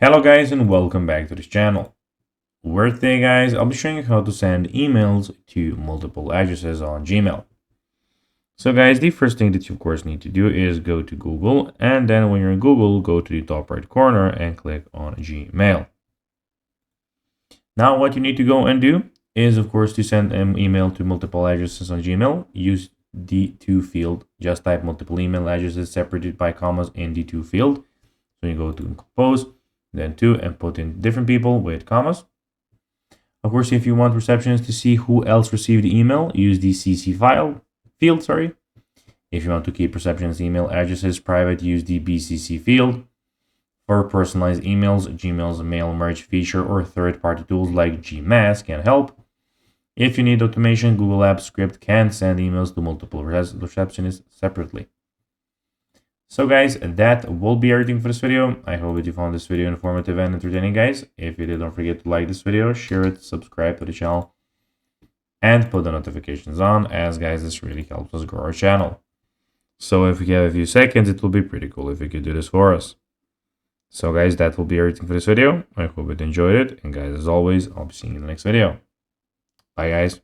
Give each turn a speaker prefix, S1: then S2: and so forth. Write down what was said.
S1: Hello guys and welcome back to this channel, where today guys I'll be showing you how to send emails to multiple addresses on Gmail. So guys, the first thing that you of course need to do is go to Google, and then when you're in Google, go to the top right corner and click on Gmail. Now what you need to go and do is of course to send an email to multiple addresses on Gmail. Use the to field, just type multiple email addresses separated by commas in the to field. So you go to compose, then to, and put in different people with commas. Of course, if you want receptionists to see who else received the email, use the CC field. If you want to keep receptionist email addresses private, use the BCC field. For personalized emails, Gmail's mail merge feature or third-party tools like Gmask can help. If you need automation, Google Apps Script can send emails to multiple receptionists separately. So guys, that will be everything for this video. I hope that you found this video informative and entertaining, guys. If you did, don't forget to like this video, share it, subscribe to the channel, and put the notifications on, as guys, this really helps us grow our channel. So if we have a few seconds, it will be pretty cool if you could do this for us. So guys, that will be everything for this video. I hope you enjoyed it, and guys, as always, I'll be seeing you in the next video. Bye guys.